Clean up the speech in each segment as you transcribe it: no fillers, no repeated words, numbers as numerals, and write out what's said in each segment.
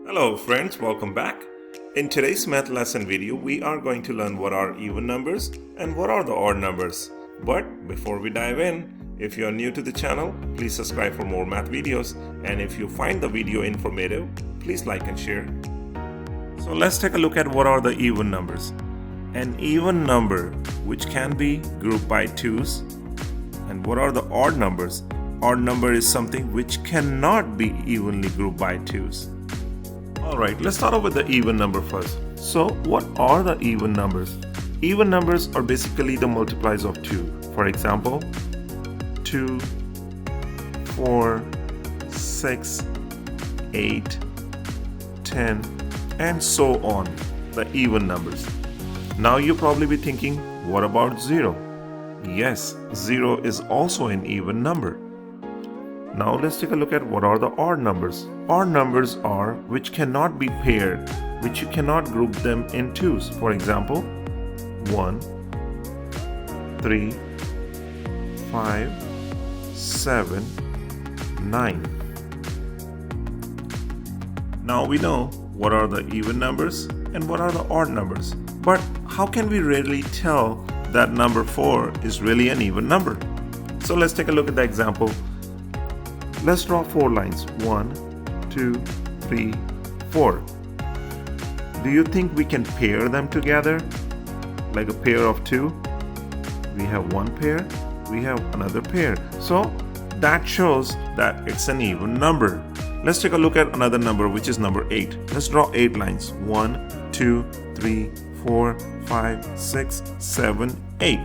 Hello friends, welcome back. In today's math lesson video, we are going to learn what are even numbers and what are the odd numbers. But before we dive in, if you are new to the channel, please subscribe for more math videos, and if you find the video informative, please like and share. So let's take a look at what are the even numbers. An even number which can be grouped by twos. And what are the odd numbers? Odd number is something which cannot be evenly grouped by twos. Alright, let's start off with the even number first. So what are the even numbers? Even numbers are basically the multiplies of 2. For example, 2, 4, 6, 8, 10, and so on, the even numbers. Now you'll probably be thinking, what about 0? Yes, 0 is also an even number. Now let's take a look at what are the odd numbers. Odd numbers are which cannot be paired, which you cannot group them in twos. For example, 1, 3, 5, 7, 9. Now we know what are the even numbers and what are the odd numbers. But how can we really tell that number 4 is really an even number? So let's take a look at the example. Let's draw 4 lines. 1, 2, 3, 4. Do you think we can pair them together? Like a pair of 2? We have one pair, we have another pair. So that shows that it's an even number. Let's take a look at another number, which is number 8. Let's draw 8 lines. 1, 2, 3, 4, 5, 6, 7, 8.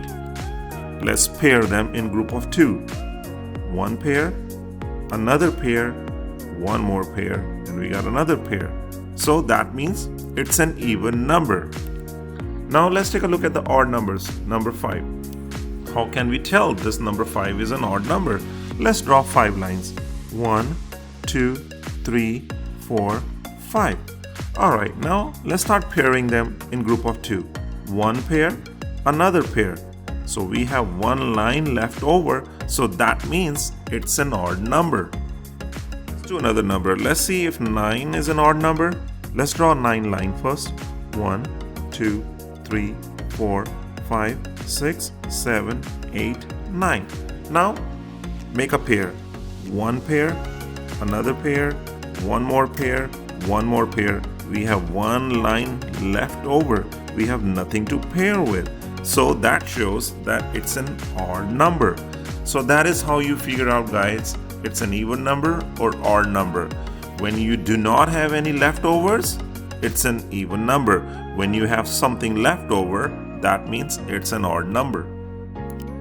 Let's pair them in group of 2. One pair, another pair, one more pair, and we got another pair. So that means it's an even number. Now let's take a look at the odd numbers. Number 5. How can we tell this number 5 is an odd number? Let's draw 5 lines. 1, 2, 3, 4, 5. Alright, now let's start pairing them in group of 2. One pair, another pair. So we have one line left over, so that means it's an odd number. Let's do another number. Let's see if 9 is an odd number. Let's draw 9 line first. 1, 2, 3, 4, 5, 6, 7, 8, 9. Now make a pair. One pair, another pair, one more pair, one more pair. We have one line left over. We have nothing to pair with. So that shows that it's an odd number. So that is how you figure out, guys, it's an even number or odd number. When you do not have any leftovers, it's an even number. When you have something left over, that means it's an odd number.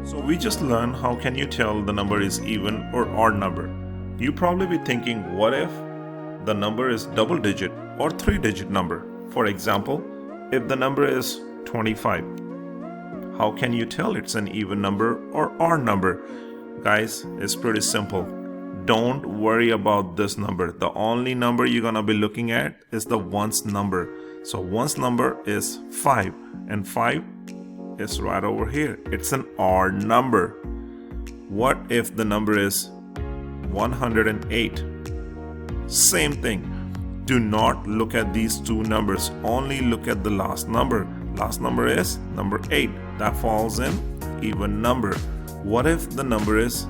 So we just learned how can you tell the number is even or odd number. You probably be thinking, what if the number is double digit or 3-digit number? For example, if the number is 25. How can you tell it's an even number or odd number? Guys, it's pretty simple. Don't worry about this number. The only number you're gonna be looking at is the ones number. So ones number is 5 and 5 is right over here. It's an odd number. What if the number is 108? Same thing. Do not look at these two numbers. Only look at the last number. Last number is number 8. That falls in even number. What if the number is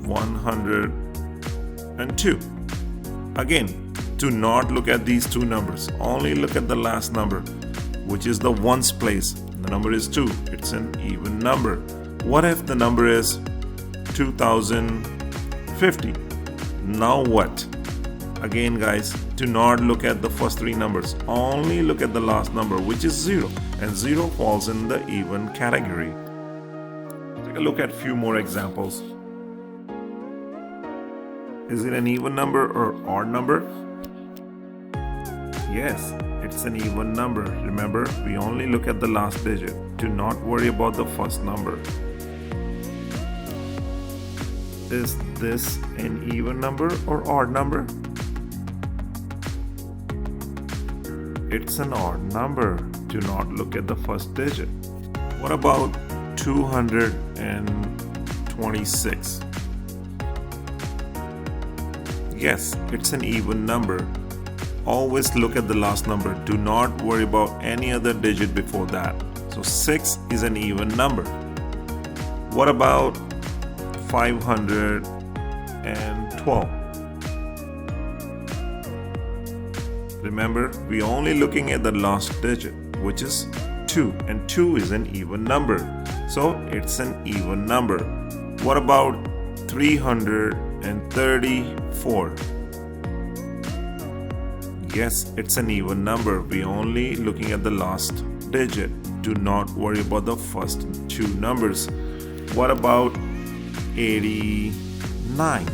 102? Again, do not look at these two numbers. Only look at the last number, which is the ones place. The number is 2. It's an even number. What if the number is 2050? Now what? Again, guys, do not look at the first 3 numbers. Only look at the last number, which is 0. And 0 falls in the even category. Take a look at a few more examples. Is it an even number or odd number? Yes, it's an even number. Remember, we only look at the last digit. Do not worry about the first number. Is this an even number or odd number? It's an odd number. Do not look at the first digit. What about 226? Yes, it's an even number. Always look at the last number. Do not worry about any other digit before that. So 6 is an even number. What about 512? Remember, we're only looking at the last digit, which is 2, and 2 is an even number. So it's an even number. What about 334? Yes, it's an even number. We're only looking at the last digit. Do not worry about the first two numbers. What about 89?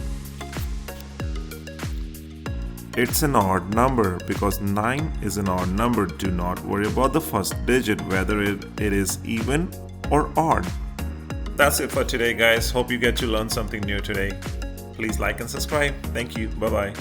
It's an odd number because 9 is an odd number. Do not worry about the first digit, whether it is even or odd. That's it for today, guys. Hope you get to learn something new today. Please like and subscribe. Thank you. Bye-bye.